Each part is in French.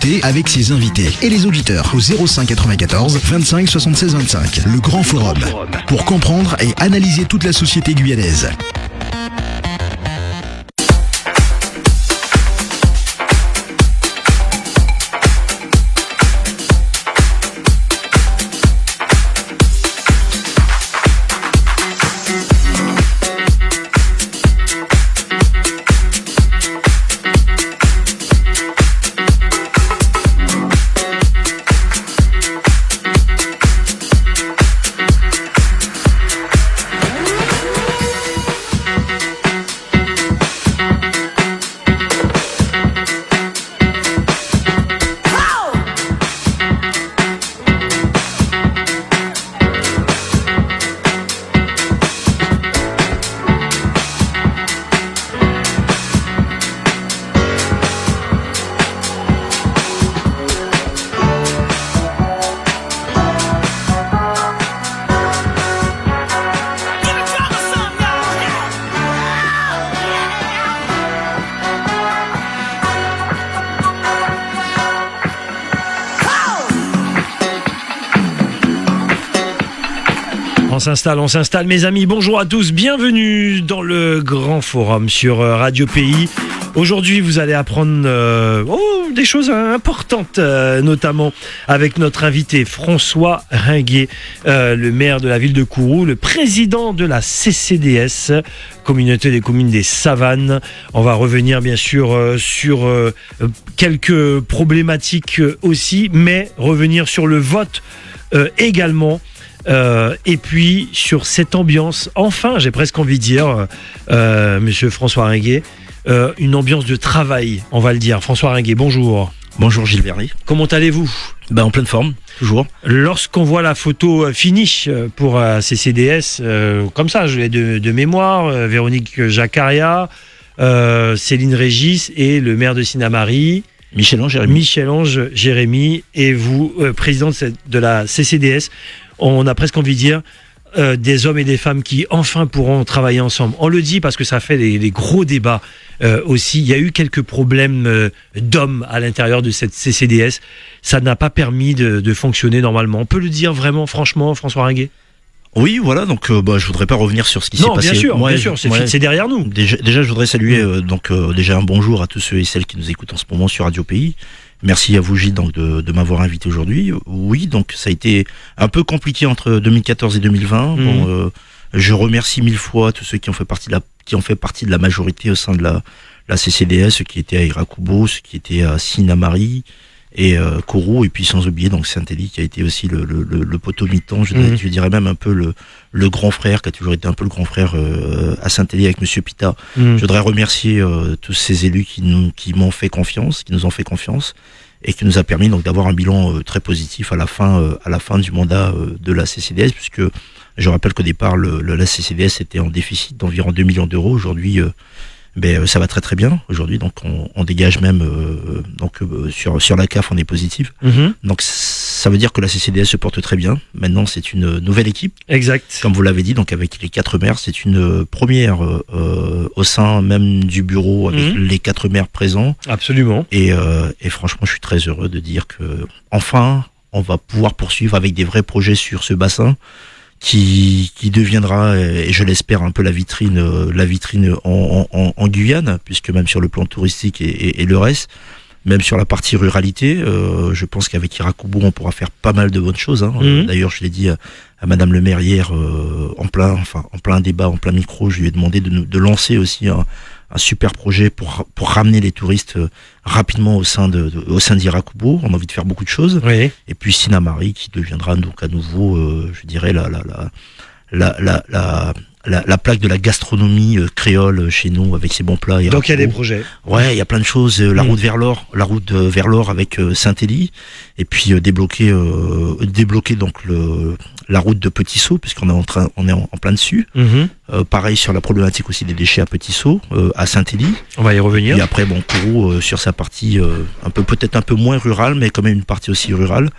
l'actualité avec ses invités et les auditeurs au 05 94 25 76 25. Le Grand Forum. Pour comprendre et analyser toute la société guyanaise. On s'installe mes amis, bonjour à tous, bienvenue dans le Grand Forum sur Radio Pays. Aujourd'hui vous allez apprendre des choses importantes, notamment avec notre invité François Ringuet, le maire de la ville de Kourou, le président de la CCDS, Communauté des communes des Savanes. On va revenir bien sûr sur quelques problématiques aussi, mais revenir sur le vote également. Et puis sur cette ambiance, enfin j'ai presque envie de dire, monsieur François Ringuet, une ambiance de travail, on va le dire. François Ringuet, bonjour. Bonjour Gilles Vernet. Comment allez-vous ? En pleine forme, toujours. Lorsqu'on voit la photo finish pour CCDS, comme ça, je l'ai de mémoire, Véronique Jaccaria, Céline Régis et le maire de Sinnamary, Michel-Ange Jérémy, et vous, président de la CCDS, on a presque envie de dire des hommes et des femmes qui enfin pourront travailler ensemble. On le dit parce que ça fait des gros débats aussi. Il y a eu quelques problèmes d'hommes à l'intérieur de cette CCDS. Ça n'a pas permis de fonctionner normalement. On peut le dire vraiment, franchement, François Ringuet ? Oui, voilà, donc je voudrais pas revenir sur ce qui s'est passé. Bien sûr, c'est derrière nous. Déjà, je voudrais saluer déjà un bonjour à tous ceux et celles qui nous écoutent en ce moment sur Radio Pays. Merci à vous Gilles donc de m'avoir invité aujourd'hui. Oui, donc ça a été un peu compliqué entre 2014 et 2020. Je remercie mille fois tous ceux qui ont fait partie de la majorité au sein de la CCDS, ceux qui étaient à Iracoubo, ceux qui étaient à Sinnamary et Kourou, et puis sans oublier donc Saint-Élie qui a été aussi le poteau mi-temps, je dirais même un peu le grand frère, qui a toujours été un peu le grand frère à Saint-Élie avec Monsieur Pita. Je voudrais remercier tous ces élus qui m'ont fait confiance, qui nous ont fait confiance, et qui nous a permis donc d'avoir un bilan très positif à la fin du mandat de la CCDS, puisque je rappelle qu'au départ la CCDS était en déficit d'environ 2 millions d'euros. Aujourd'hui ça va très très bien aujourd'hui, donc on dégage même sur la CAF on est positif. Donc ça veut dire que la CCDS se porte très bien. Maintenant c'est une nouvelle équipe. Exact. Comme vous l'avez dit, donc avec les 4 maires, c'est une première au sein même du bureau avec les 4 maires présents. Absolument. Et franchement je suis très heureux de dire que enfin on va pouvoir poursuivre avec des vrais projets sur ce bassin qui deviendra, et je l'espère, un peu la vitrine en Guyane, puisque même sur le plan touristique et le reste, même sur la partie ruralité, je pense qu'avec Iracoubo on pourra faire pas mal de bonnes choses. D'ailleurs je l'ai dit à Madame le maire hier, en plein débat, en plein micro, je lui ai demandé de lancer aussi un super projet pour ramener les touristes rapidement au sein d'Iracoubo. On a envie de faire beaucoup de choses. Oui. Et puis Sinnamary qui deviendra donc à nouveau, je dirais la plaque de la gastronomie créole chez nous avec ses bons plats. Donc il y a des projets. Ouais, il y a plein de choses. La route vers l'or avec Saint-Élie, et puis débloquer donc la route de Petit Saut, puisqu'on est en plein dessus. Pareil sur la problématique aussi des déchets à Petit Saut, à Saint-Élie. On va y revenir. Et après Kourou sur sa partie peut-être un peu moins rurale, mais quand même une partie aussi rurale.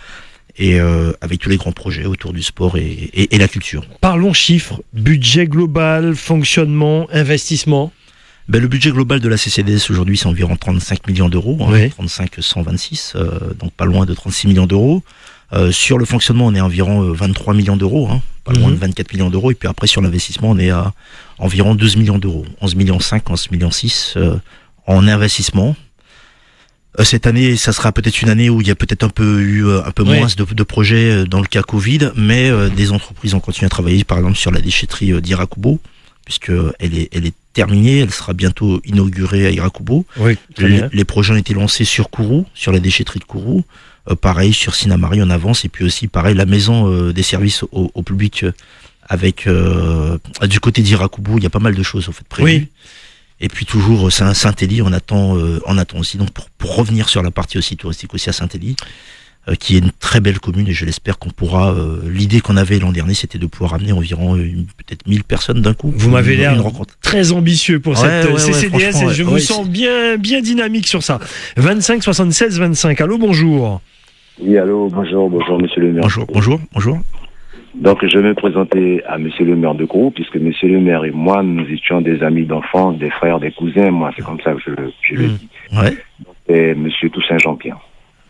Et avec tous les grands projets autour du sport et la culture. Parlons chiffres, budget global, fonctionnement, investissement. Le budget global de la CCDS aujourd'hui, c'est environ 35 millions d'euros, Oui. 35 126, donc pas loin de 36 millions d'euros. Sur le fonctionnement, on est à environ 23 millions d'euros, pas loin de 24 millions d'euros. Et puis après, sur l'investissement, on est à environ 12 millions d'euros, 11 millions 5, 11 millions 6 en investissement. Cette année, ça sera peut-être une année où il y a peut-être un peu Oui. moins de projets dans le cas Covid, mais des entreprises ont continué à travailler, par exemple sur la déchetterie d'Irakubo, puisque elle est terminée, elle sera bientôt inaugurée à Irakubo. Oui, très bien. Les projets ont été lancés sur Kourou, sur la déchetterie de Kourou. Pareil sur Sinamari, on avance, et puis aussi pareil la maison des services au public avec du côté d'Irakubo, il y a pas mal de choses en fait prévues. Oui. Et puis toujours Saint-Élie, on attend aussi donc pour revenir sur la partie aussi touristique aussi à Saint-Élie, qui est une très belle commune, et je l'espère qu'on pourra. L'idée qu'on avait l'an dernier, c'était de pouvoir amener environ peut-être 1000 personnes d'un coup. Vous m'avez l'air une rencontre. très ambitieux pour Ouais, cette ouais, CCDS, franchement, et je ouais. me Ouais, sens bien dynamique sur ça. 25 76 25. Allô, bonjour. Oui, allô, bonjour, monsieur le maire. Bonjour. Donc, je vais me présenter à monsieur le maire de Kourou, puisque monsieur le maire et moi, nous étions des amis d'enfance, des frères, des cousins. Moi, c'est comme ça que je le dis. Ouais. Et monsieur Toussaint Jean-Pierre.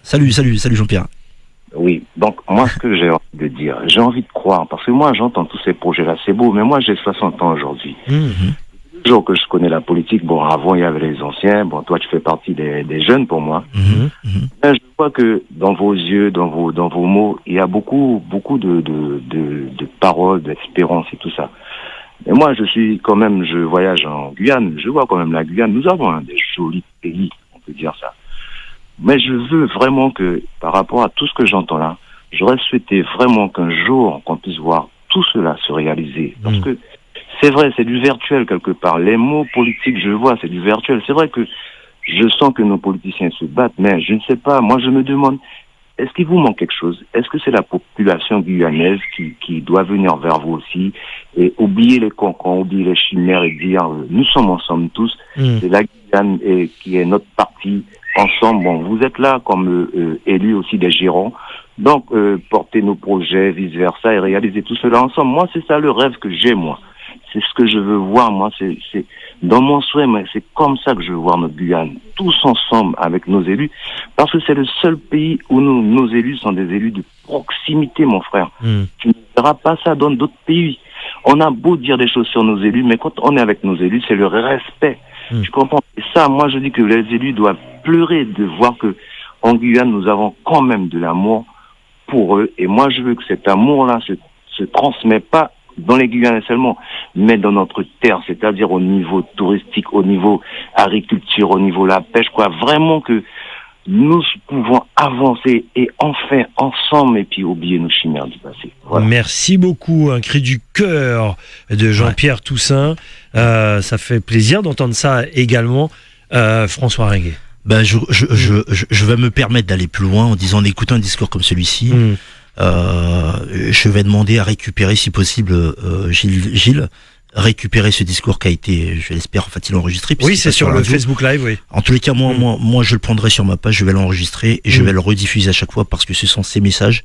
Salut Jean-Pierre. Oui, donc, moi, ce que j'ai envie de dire, j'ai envie de croire, parce que moi, j'entends tous ces projets-là, c'est beau, mais moi, j'ai 60 ans aujourd'hui. Le jour que je connais la politique, bon, avant, il y avait les anciens, bon, toi, tu fais partie des jeunes pour moi. Mais je vois que dans vos yeux, dans vos mots, il y a beaucoup de paroles, d'espérance et tout ça. Mais moi, je voyage en Guyane, je vois quand même la Guyane. Nous avons des jolis pays, on peut dire ça. Mais je veux vraiment que, par rapport à tout ce que j'entends là, j'aurais souhaité vraiment qu'un jour, qu'on puisse voir tout cela se réaliser. Parce que c'est vrai, c'est du virtuel quelque part. Les mots politiques, je vois, c'est du virtuel. C'est vrai que je sens que nos politiciens se battent, mais je ne sais pas. Moi, je me demande, est-ce qu'il vous manque quelque chose? Est-ce que c'est la population guyanaise qui doit venir vers vous aussi et oublier les cancans, oublier les chimères et dire nous sommes ensemble tous. C'est la Guyane qui est notre parti ensemble. Bon, vous êtes là comme élus aussi des gérants. Donc, porter nos projets, vice-versa, et réaliser tout cela ensemble. Moi, c'est ça le rêve que j'ai, moi. C'est ce que je veux voir, moi. C'est dans mon souhait, mais c'est comme ça que je veux voir notre Guyane. Tous ensemble avec nos élus. Parce que c'est le seul pays où nos élus sont des élus de proximité, mon frère. Tu ne verras pas ça dans d'autres pays. On a beau dire des choses sur nos élus, mais quand on est avec nos élus, c'est le respect. Tu comprends? Et ça, moi, je dis que les élus doivent pleurer de voir que en Guyane, nous avons quand même de l'amour pour eux. Et moi, je veux que cet amour-là se transmet pas dans les Guyanais seulement, mais dans notre terre, c'est-à-dire au niveau touristique, au niveau agriculture, au niveau de la pêche, quoi. Vraiment que nous pouvons avancer et en faire ensemble et puis oublier nos chimères du passé. Voilà. Merci beaucoup, un cri du cœur de Jean-Pierre Toussaint. Ça fait plaisir d'entendre ça également. François Ringuet. Je vais me permettre d'aller plus loin en disant, en écoutant un discours comme celui-ci, je vais demander à récupérer, si possible, Gilles, récupérer ce discours qui a été, je l'espère, fait-il enregistré. Oui, c'est sur le Facebook Live, oui. En tous les cas, moi, je le prendrai sur ma page, je vais l'enregistrer et je vais le rediffuser à chaque fois parce que ce sont ces messages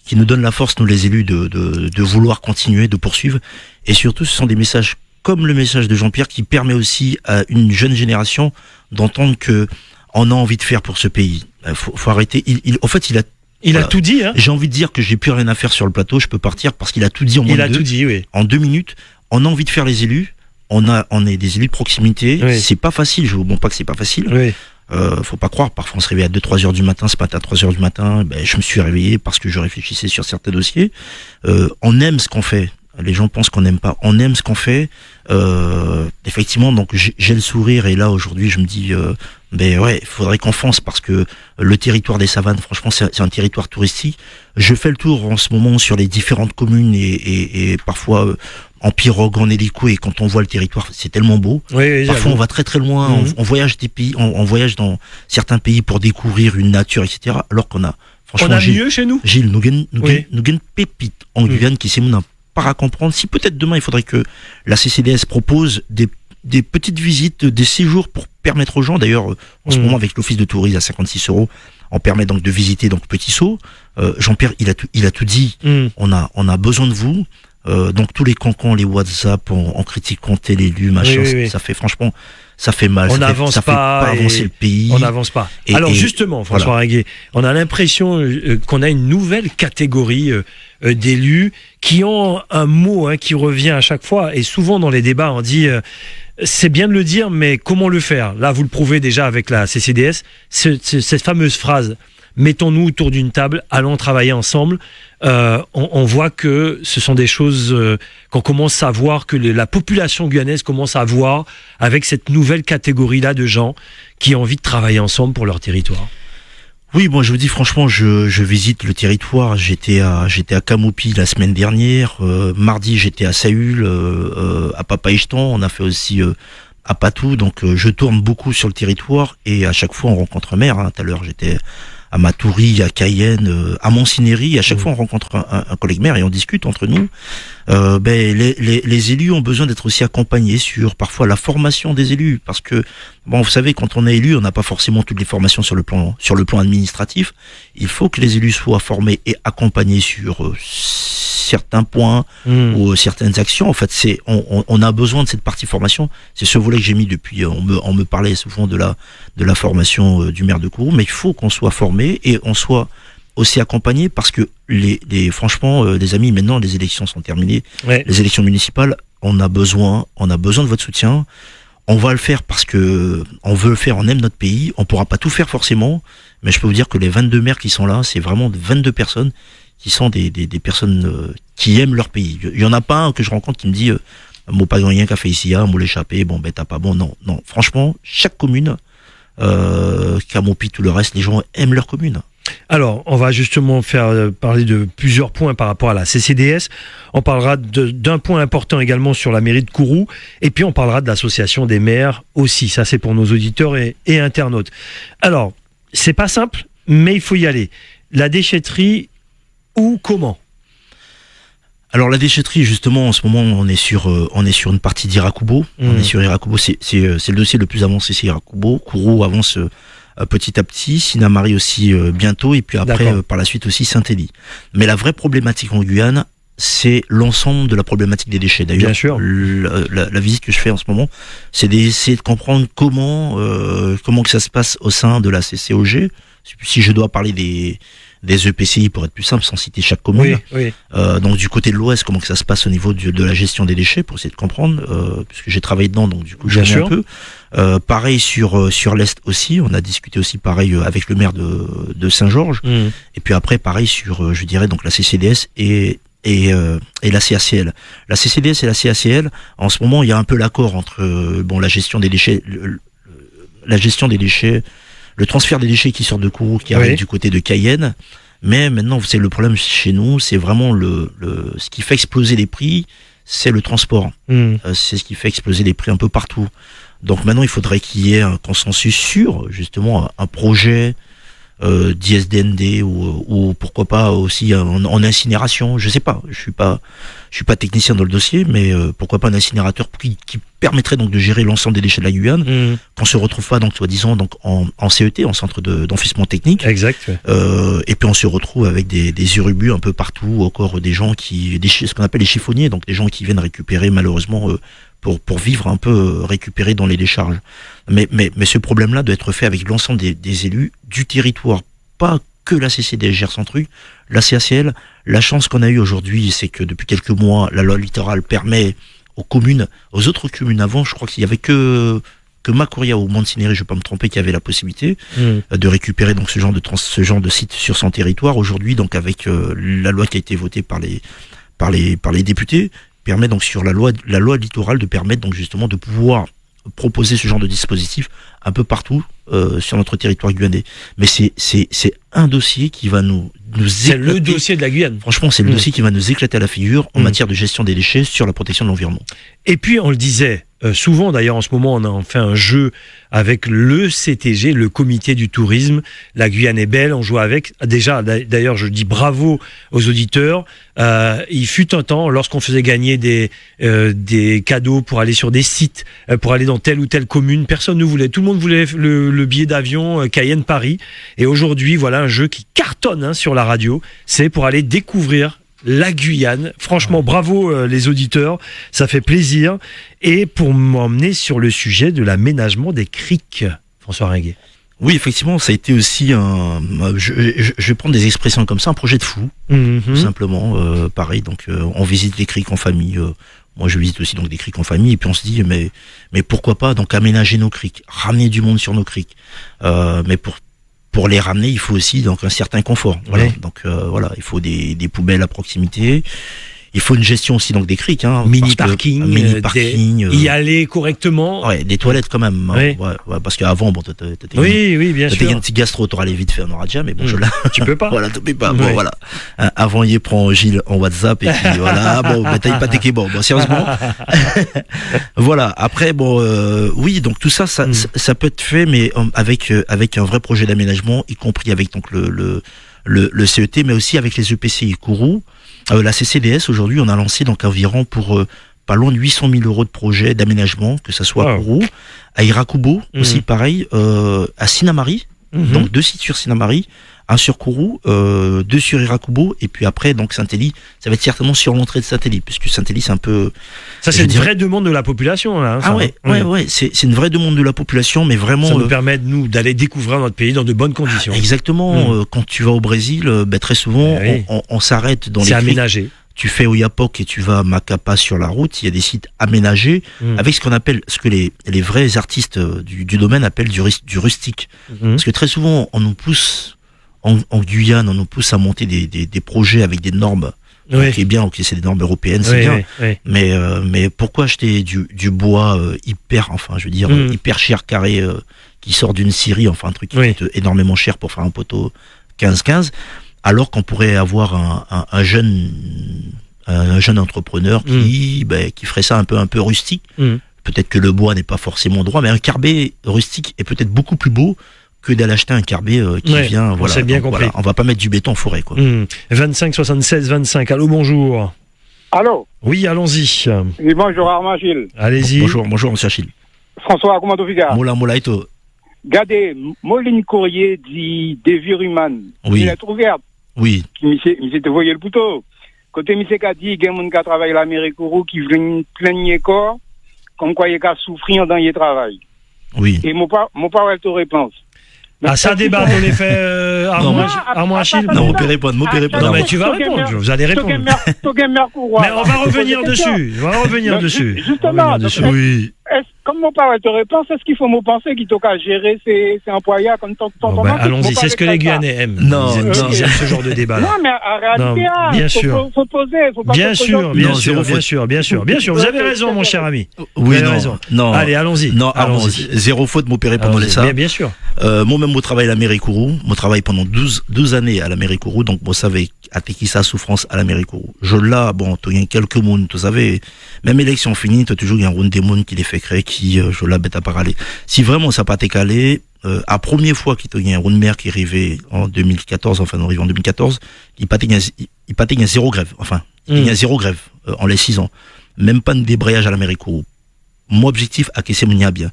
qui nous donnent la force, nous les élus, de vouloir continuer, de poursuivre. Et surtout, ce sont des messages comme le message de Jean-Pierre qui permet aussi à une jeune génération d'entendre que on a envie de faire pour ce pays. Faut arrêter. Il a tout dit, hein. J'ai envie de dire que j'ai plus rien à faire sur le plateau, je peux partir parce qu'il a tout dit en moins de deux. Il a tout dit, oui. En 2 minutes, on a envie de faire les élus. On est des élus de proximité. Oui. C'est pas facile. Je vous montre pas que c'est pas facile. Oui. Faut pas croire. Parfois, on se réveille à 2-3 heures du matin. Ce matin, à 3 heures du matin, je me suis réveillé parce que je réfléchissais sur certains dossiers. On aime ce qu'on fait. Les gens pensent qu'on n'aime pas. On aime ce qu'on fait. Effectivement, donc j'ai le sourire et là aujourd'hui, je me dis, il faudrait qu'on fonce parce que le territoire des savanes, franchement, c'est un territoire touristique. Je fais le tour en ce moment sur les différentes communes et parfois en pirogue, en hélico, et quand on voit le territoire, c'est tellement beau. Oui, parfois, on va très très loin. On voyage des pays, on voyage dans certains pays pour découvrir une nature, etc. Alors qu'on a, franchement, mieux chez nous. Gilles, nous gagne pépite en Guyane qui s'est mon pas à comprendre. Si peut-être demain il faudrait que la CCDS propose des petites visites, des séjours pour permettre aux gens, d'ailleurs en ce moment avec l'office de tourisme à 56 €, on permet donc de visiter donc Petit Saut. Jean-Pierre il a tout dit. On a besoin de vous. Donc tous les cancans, les WhatsApp en critiquant tel élu, machin, ça fait franchement ça fait mal. On n'avance pas avancer le pays. On n'avance pas. Alors justement, François Ringuet, on a l'impression qu'on a une nouvelle catégorie d'élus qui ont un mot qui revient à chaque fois. Et souvent dans les débats, on dit c'est bien de le dire, mais comment le faire ? Là, vous le prouvez déjà avec la CCDS, cette fameuse phrase. Mettons-nous autour d'une table, allons travailler ensemble. On voit que ce sont des choses qu'on commence à voir, que la population guyanaise commence à voir avec cette nouvelle catégorie-là de gens qui ont envie de travailler ensemble pour leur territoire. Oui, moi je vous dis franchement, je visite le territoire. J'étais à Camopi la semaine dernière. Mardi, j'étais à Saül, à Papaïchton. On a fait aussi à Patou. Donc je tourne beaucoup sur le territoire et à chaque fois on rencontre un maire. Tout à l'heure, j'étais à Matoury, à Cayenne, à Montsinéry. À chaque fois, on rencontre un collègue maire et on discute entre nous. Les élus ont besoin d'être aussi accompagnés sur parfois la formation des élus, parce que bon, vous savez, quand on est élu, on n'a pas forcément toutes les formations sur le plan administratif. Il faut que les élus soient formés et accompagnés sur certains points ou certaines actions. En fait, on a besoin de cette partie formation. C'est ce volet que j'ai mis depuis. On me parlait souvent de la formation du maire de Kourou, mais il faut qu'on soit formé et on soit aussi accompagné, parce que franchement, les amis, maintenant les élections sont terminées. Ouais. Les élections municipales, on a besoin de votre soutien. On va le faire parce que on veut le faire, on aime notre pays. On pourra pas tout faire forcément, mais je peux vous dire que les 22 maires qui sont là, c'est vraiment 22 personnes qui sont des personnes qui aiment leur pays. Il y en a pas un que je rencontre qui me dit mot pas rien qu'a fait ici, mot l'échappé, bon ben t'as pas bon. Non. Franchement, chaque commune, Camopi, tout le reste, les gens aiment leur commune. Alors, on va justement parler de plusieurs points par rapport à la CCDS. On parlera d'un point important également sur la mairie de Kourou. Et puis, on parlera de l'association des maires aussi. Ça, c'est pour nos auditeurs et internautes. Alors, c'est pas simple, mais il faut y aller. La déchetterie, où, comment ? Alors, la déchetterie, justement, en ce moment, on est sur une partie d'Irakubo. On est sur Irakubo. C'est le dossier le plus avancé, c'est Irakubo. Kourou avance petit à petit, Sinamari aussi bientôt, et puis après par la suite aussi Saint-Élie. Mais la vraie problématique en Guyane, c'est l'ensemble de la problématique des déchets. D'ailleurs, bien sûr. La visite que je fais en ce moment, c'est d'essayer de comprendre comment que ça se passe au sein de la CCOG. Si je dois parler des EPCI pour être plus simple, sans citer chaque commune. Oui. Donc du côté de l'Ouest, comment que ça se passe au niveau de la gestion des déchets, pour essayer de comprendre, puisque j'ai travaillé dedans, donc du coup je connais un peu. Pareil sur l'Est aussi, on a discuté aussi pareil avec le maire de Saint-Georges. Et puis après pareil sur, je dirais donc la CCDS et la CACL. La CCDS et la CACL, en ce moment il y a un peu l'accord entre la gestion des déchets, le transfert des déchets qui sortent de Kourou, qui arrive du côté de Cayenne. Mais maintenant, c'est le problème chez nous, c'est vraiment ce qui fait exploser les prix, c'est le transport. C'est ce qui fait exploser les prix un peu partout. Donc maintenant, il faudrait qu'il y ait un consensus sur, justement, un projet d'ISDND ou pourquoi pas aussi en incinération. Je sais pas, je suis pas technicien dans le dossier, mais pourquoi pas un incinérateur qui permettrait donc de gérer l'ensemble des déchets de la Guyane, qu'on se retrouve pas donc soi-disant donc en CET, en centre d'enfouissement technique. Exact. Et puis on se retrouve avec des urubus un peu partout, encore des gens ce qu'on appelle les chiffonniers, donc des gens qui viennent récupérer malheureusement pour vivre un peu récupérer dans les décharges. Mais ce problème-là doit être fait avec l'ensemble des élus du territoire, pas que la CCDS gère son truc, la CACL. La chance qu'on a eue aujourd'hui, c'est que depuis quelques mois, la loi littorale permet aux autres communes avant, je crois qu'il y avait que Makuria ou Montsinéry, je ne vais pas me tromper, qui avait la possibilité de récupérer donc ce genre de site sur son territoire. Aujourd'hui, donc avec la loi qui a été votée par les députés, permet donc sur la loi littorale de permettre donc justement de pouvoir proposer ce genre de dispositif un peu partout sur notre territoire guyanais. Mais c'est un dossier qui va nous éclater. C'est le dossier de la Guyane. Franchement, c'est le dossier qui va nous éclater à la figure en matière de gestion des déchets sur la protection de l'environnement. Et puis, on le disait, souvent d'ailleurs en ce moment, on a fait un jeu avec le CTG, le comité du tourisme. La Guyane est belle, on joue avec. Déjà, d'ailleurs, je dis bravo aux auditeurs. Il fut un temps, lorsqu'on faisait gagner des cadeaux pour aller sur des sites, pour aller dans telle ou telle commune, personne ne voulait. Tout le monde voulait le billet d'avion Cayenne-Paris. Et aujourd'hui, voilà un jeu qui cartonne sur la radio. C'est pour aller découvrir la Guyane. Franchement, bravo les auditeurs, ça fait plaisir. Et pour m'emmener sur le sujet de l'aménagement des criques, François Ringuet. Oui, effectivement, ça a été aussi je vais prendre des expressions comme ça, un projet de fou, tout simplement. Pareil, donc on visite les criques en famille. Moi, je visite aussi donc des criques en famille, et puis on se dit mais pourquoi pas donc aménager nos criques, ramener du monde sur nos criques. Mais pour les ramener, il faut aussi donc un certain confort. Voilà. Ouais. Donc voilà, il faut des poubelles à proximité. Il faut une gestion aussi donc des criques, Mini parking, y aller correctement. Ouais, des toilettes quand même. Ouais. Ouais, parce qu'avant, bon, Oui, bien sûr. t'as un petit gastro, t'auras les vite fait, on aura déjà, mais bon, Tu peux pas. Voilà, tu peux pas. Bon, voilà. Avant, il prend Gilles en WhatsApp et puis voilà. Bon, t'as pas tes bon, sérieusement. Voilà. Après, bon, oui, donc tout ça, ça peut être fait, mais avec un vrai projet d'aménagement, y compris avec donc le CET, mais aussi avec les EPCI Kourou. La CCDS, aujourd'hui, on a lancé donc environ pour pas loin de 800 000 euros de projets d'aménagement, que ce soit à Kourou, à Irakubo, aussi pareil, à Sinamari, donc 2 sites sur Sinamari, un sur Kourou, 2 sur Irakubo, et puis après, donc Saint-Élie, ça va être certainement sur l'entrée de Saint-Élie, puisque Saint-Élie, c'est un peu... Ça, c'est une vraie demande de la population, là. Ouais, c'est une vraie demande de la population, mais vraiment... Ça nous permet, nous, d'aller découvrir notre pays dans de bonnes conditions. Exactement. Quand tu vas au Brésil, très souvent, on s'arrête dans les criques. C'est aménagé. Tu fais Oiapoque et tu vas à Macapa sur la route, il y a des sites aménagés avec ce qu'on appelle, ce que les vrais artistes du domaine appellent du rustique. Parce que très souvent, on nous pousse, en Guyane, on nous pousse à monter des projets avec des normes. Ok, bien, ok, c'est des normes européennes, c'est bien. Mais pourquoi acheter du bois hyper cher carré qui sort d'une scierie, enfin un truc qui coûte énormément cher pour faire un poteau 15-15, alors qu'on pourrait avoir un jeune entrepreneur qui ferait ça un peu rustique. Peut-être que le bois n'est pas forcément droit, mais un carbet rustique est peut-être beaucoup plus beau que d'aller acheter un carbet qui vient. Voilà, bien compris. Voilà, on va pas mettre du béton en forêt, quoi. 25 76 25. Allô, bonjour. Allô. Oui, allons-y. Oui, bonjour Armand Gilles. Allez-y. Bonjour monsieur Achille. François, comment tu fais? Moula et toi. Regardez, Moline Courrier dit David Ruman. Oui. Il est ouvert. Oui. Il s'est voyé le couteau. Côté monsieur qui a dit, il y a des gens qui travaillent à l'Amérique qui viennent plaigner corps, comme quoi il y a souffrir dans le travail. Oui. Et mon père, elle te réponse. Ça débat en effet, Armand Achille. Non, m'opérez pas. Non, mais tu vas répondre, vous allez répondre. Mais on va revenir dessus. Justement, oui. Comme mon père te répond, c'est ce qu'il faut me penser qu'il t'a gérer ses employés comme ton allons-y, c'est ce que les Guyanais aiment. Non, ils aiment ce genre de débat. Non, mais en réalité, bien sûr. Faut poser. Faut pas bien sûr. Vous avez raison, mon cher ami. Oui, raison. Non. Allez, allons-y. Non, zéro faute, m'opérer pendant les ça. Bien sûr. Moi-même, je travaille à la mairie Kourou. Je travaille pendant 12 années à la mairie Kourou. Donc, vous savez, à Tekissa souffrance à la mairie Kourou. Tu as quelques mondes, tu savais. Même élection finie, tu as toujours un round des mondes qui les fait créer, qui, je la bête à parler. Si vraiment ça n'a pas été calé, à première fois qu'il y a un round maire qui arrivait en 2014, enfin, on arrive en 2014, il y a zéro grève. Enfin, il y a zéro grève, en les 6 ans. Même pas de débrayage à la mairie Kourou. Mon objectif, à Kessé Mounia bien.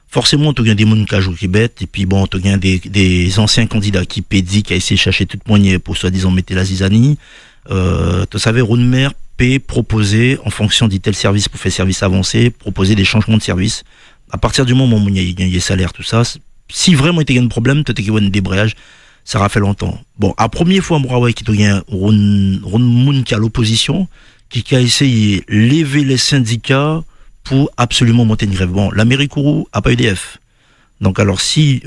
Forcément, tu as des gens qui jouent qui bêtent, et puis bon, tu as des anciens candidats qui pédient, qui a essayé de chercher toute moignée pour soi-disant mettre la zizanie. Tu savais, Rounmer peut proposer, en fonction de tel service pour faire service avancé, proposer des changements de service. À partir du moment où il y a des salaires, tout ça, si vraiment il y a un problème, tu as un débrayage, ça aura fait longtemps. Bon, à première fois, moi, qui y a un Rounmoun qui a l'opposition, qui a essayé de lever les syndicats pour absolument monter une grève. Bon, la mairie Kourou a pas EDF. Donc alors si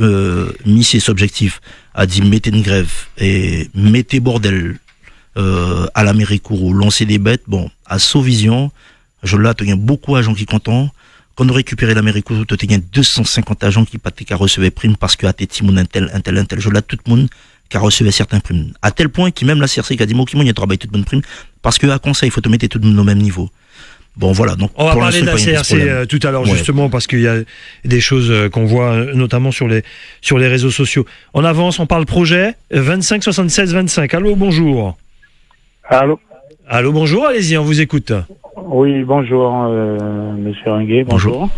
ses objectifs a dit mettez une grève et mettez bordel à la mairie Kourou, lancer des bêtes, bon, à Sauvision, tu as beaucoup d'agents qui sont contents. Quand on récupère la mairie Kourou, tu as 250 agents qui a reçu prime parce que à Tétimoun, un tel. Je l'ai tout le monde qui a reçu certains primes. À tel point que même la CRC qui a dit, moi, il y a travaillé toute bonne prime parce que à conseil, il faut te mettre tout le monde au même niveau. Bon, voilà. Donc, on va parler de la CRC tout à l'heure, justement, parce qu'il y a des choses qu'on voit notamment sur les réseaux sociaux. On avance, on parle projet. 25 76 25. Allô, bonjour. Allô, bonjour, allez-y, on vous écoute. Oui, bonjour, monsieur Ringuet. Bonjour.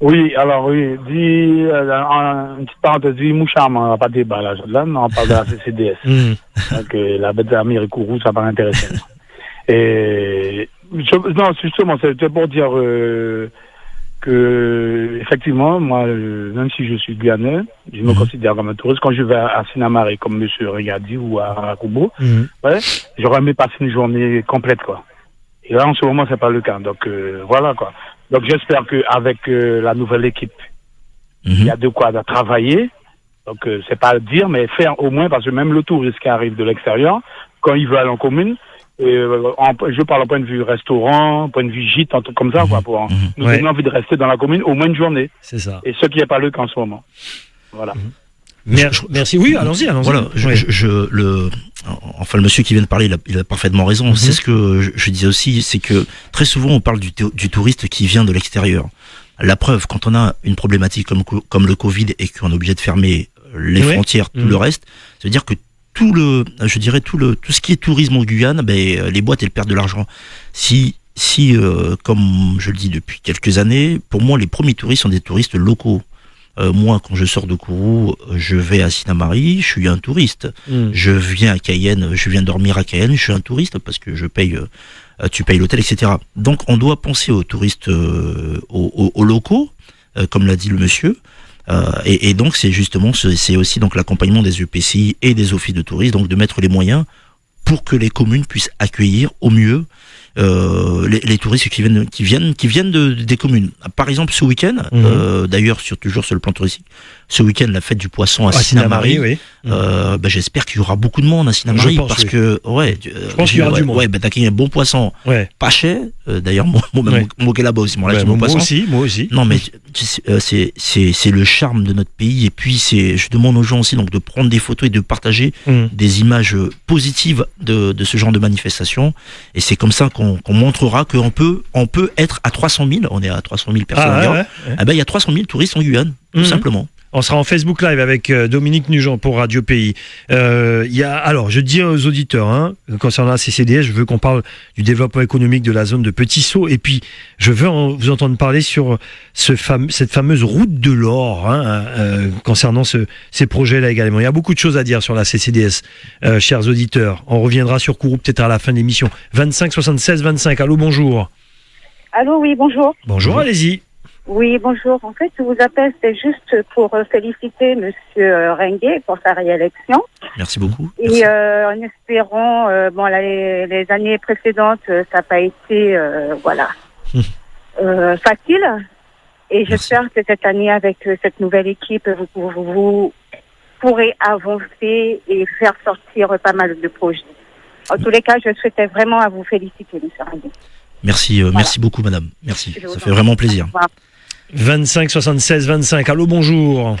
Oui, alors oui, une petite parenthèse, Moucham, on n'a pas de débat là, on parle de la CCDS. Donc la bête d'Amérique Kourou, ça va m'intéresser. Et non, justement, c'était pour dire que effectivement, moi, même si je suis Guyanais, je me considère comme un touriste. Quand je vais à Sinamari, comme Monsieur Regadi ou à Kubo, ouais, j'aurais aimé passer une journée complète, quoi. Et là, en ce moment, c'est pas le cas. Donc voilà, quoi. Donc j'espère qu'avec la nouvelle équipe, il y a de quoi travailler. Donc c'est pas dire, mais faire au moins, parce que même le touriste qui arrive de l'extérieur, quand il veut aller en commune, je parle au point de vue restaurant, point de vue gîte, un truc comme ça, quoi, pour nous donner envie de rester dans la commune au moins une journée. C'est ça. Et ce qui n'est pas le cas en ce moment. Voilà. Merci. Oui, allons-y. Voilà, le monsieur qui vient de parler, il a parfaitement raison. C'est ce que je disais aussi, c'est que très souvent on parle du touriste qui vient de l'extérieur. La preuve, quand on a une problématique comme le Covid et qu'on est obligé de fermer les frontières, tout le reste, ça veut dire que tout ce qui est tourisme en Guyane, les boîtes elles perdent de l'argent. Si comme je le dis depuis quelques années, pour moi les premiers touristes sont des touristes locaux. Moi, quand je sors de Kourou, je vais à Sinamari, je suis un touriste. Je viens à Cayenne, je viens dormir à Cayenne, je suis un touriste parce que je paye, tu payes l'hôtel, etc. Donc, on doit penser aux touristes, aux locaux, comme l'a dit le monsieur. Et donc, c'est aussi donc l'accompagnement des EPCI et des offices de tourisme, donc de mettre les moyens pour que les communes puissent accueillir au mieux les touristes qui viennent des communes. Par exemple, ce week-end, d'ailleurs toujours sur le plan touristique, ce week-end la fête du poisson à Sinamari, j'espère qu'il y aura beaucoup de monde à Sinamari parce que je pense qu'il y aura du monde. T'as qu'il y a un bon poisson, pas cher. D'ailleurs, moi qui est là-bas aussi, moi aussi. Non, mais c'est le charme de notre pays et puis je demande aux gens aussi donc de prendre des photos et de partager des images positives de ce genre de manifestation. Et c'est comme ça qu'on montrera qu'on peut être à 300 000, on est à 300 000 personnes il y a 300 000 touristes en Guyane, tout simplement. On sera en Facebook Live avec Dominique Nugent pour Radio Pays. Alors, je dis aux auditeurs, concernant la CCDS, je veux qu'on parle du développement économique de la zone de Petit Saut. Et puis, je veux vous entendre parler sur cette fameuse route de l'or, concernant ces projets-là également. Il y a beaucoup de choses à dire sur la CCDS, chers auditeurs. On reviendra sur Kourou peut-être à la fin de l'émission. 25 76 25. Allô, bonjour. Allô, oui, bonjour. Bonjour, allez-y. Oui, bonjour. En fait, je vous appelle, c'est juste pour féliciter Monsieur Renguet pour sa réélection. Merci beaucoup. Et en espérant, les années précédentes, ça n'a pas été, facile. Et j'espère que cette année, avec cette nouvelle équipe, vous pourrez avancer et faire sortir pas mal de projets. En tous les cas, je souhaitais vraiment à vous féliciter, Monsieur Renguet. Merci, merci beaucoup, madame. Merci. Ça fait vraiment plaisir. 25 76 25. Allô, bonjour.